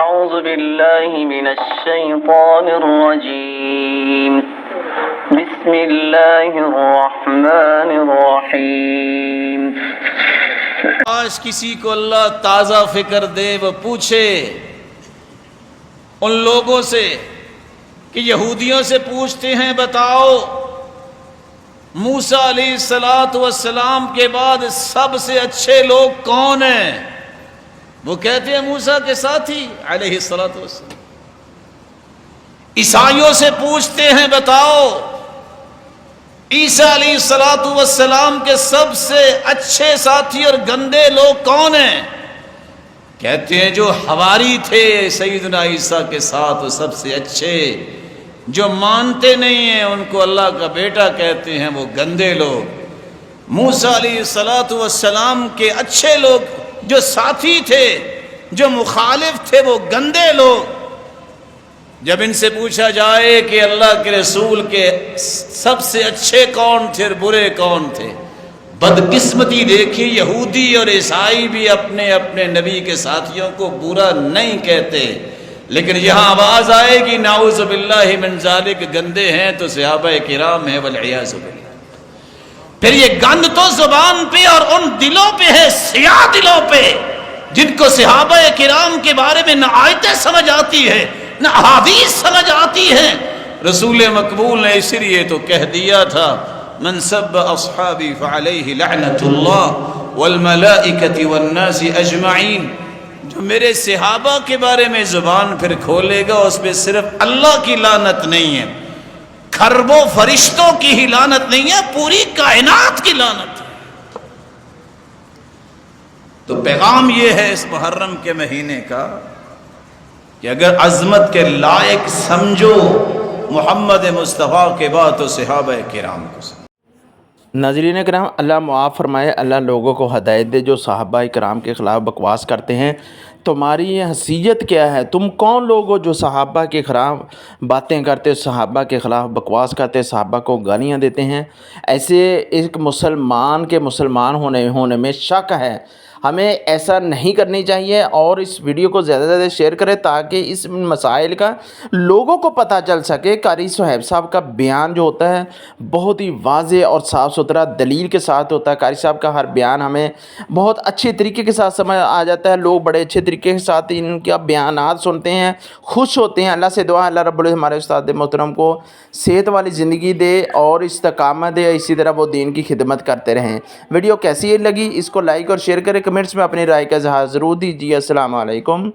أعوذ بالله من الشيطان الرجيم بسم الله الرحمن الرحيم آج کسی کو اللہ تازہ فکر دے وہ پوچھے ان لوگوں سے کہ یہودیوں سے پوچھتے ہیں بتاؤ موسیٰ علیہ السلام کے بعد سب سے اچھے لوگ کون ہیں؟ وہ کہتے ہیں موسیٰ کے ساتھی علیہ السلام۔ عیسائیوں سے پوچھتے ہیں بتاؤ عیسیٰ علیہ السلام کے سب سے اچھے ساتھی اور گندے لوگ کون ہیں؟ کہتے ہیں جو حواری تھے سیدنا عیسیٰ کے ساتھ وہ سب سے اچھے، جو مانتے نہیں ہیں ان کو اللہ کا بیٹا کہتے ہیں وہ گندے لوگ۔ موسیٰ علیہ السلام کے اچھے لوگ جو ساتھی تھے، جو مخالف تھے وہ گندے لوگ۔ جب ان سے پوچھا جائے کہ اللہ کے رسول کے سب سے اچھے کون تھے اور برے کون تھے، بدقسمتی دیکھی یہودی اور عیسائی بھی اپنے اپنے نبی کے ساتھیوں کو برا نہیں کہتے، لیکن یہاں آواز آئے گی نعوذ باللہ من ذالک گندے ہیں تو صحابہ کرام ہیں والعیاذ باللہ۔ پھر یہ گند تو زبان پہ اور ان دلوں پہ ہے، سیاہ دلوں پہ، جن کو صحابہ کرام کے بارے میں نہ آیتیں سمجھ آتی ہے نہ احادیث سمجھ آتی ہیں۔ رسول مقبول نے اس لیے تو کہہ دیا تھا من سب اصحابی فعلیہ لعنت اللہ والملائکۃ والناس اجمعین، جو میرے صحابہ کے بارے میں زبان پھر کھولے گا اس پہ صرف اللہ کی لعنت نہیں ہے، کھربوں فرشتوں کی ہی لعنت نہیں ہے، پوری کائنات کی لعنت ہے۔ تو پیغام یہ ہے اس محرم کے مہینے کا کہ اگر عظمت کے لائق سمجھو محمد مصطفیٰ کے بعد تو صحابہ کرام کو سمجھو۔ ناظرین کرام، اللہ معاف فرمائے، اللہ لوگوں کو ہدایت دے جو صحابہ کرام کے خلاف بکواس کرتے ہیں۔ تمہاری یہ حیثیت کیا ہے؟ تم کون لوگ ہو جو صحابہ کے خلاف باتیں کرتے، صحابہ کے خلاف بکواس کرتے، صحابہ کو گالیاں دیتے ہیں؟ ایسے ایک مسلمان کے مسلمان ہونے میں شک ہے۔ ہمیں ایسا نہیں کرنی چاہیے، اور اس ویڈیو کو زیادہ سے زیادہ شیئر کریں تاکہ اس مسائل کا لوگوں کو پتہ چل سکے۔ قاری صہیب صاحب کا بیان جو ہوتا ہے بہت ہی واضح اور صاف ستھرا دلیل کے ساتھ ہوتا ہے۔ قاری صاحب کا ہر بیان ہمیں بہت اچھے طریقے کے ساتھ سمجھ آ جاتا ہے، لوگ بڑے اچھے طریقے کے ساتھ ان کا بیانات سنتے ہیں، خوش ہوتے ہیں۔ اللہ سے دعا اللہ رب العزت ہمارے استاد محترم کو صحت والی زندگی دے اور استقامت دے، اسی طرح وہ دین کی خدمت کرتے رہیں۔ ویڈیو کیسی لگی اس کو لائک اور شیئر کریں، کمنٹس میں اپنی رائے کا اظہار ضرور دیجیے۔ السلام علیکم۔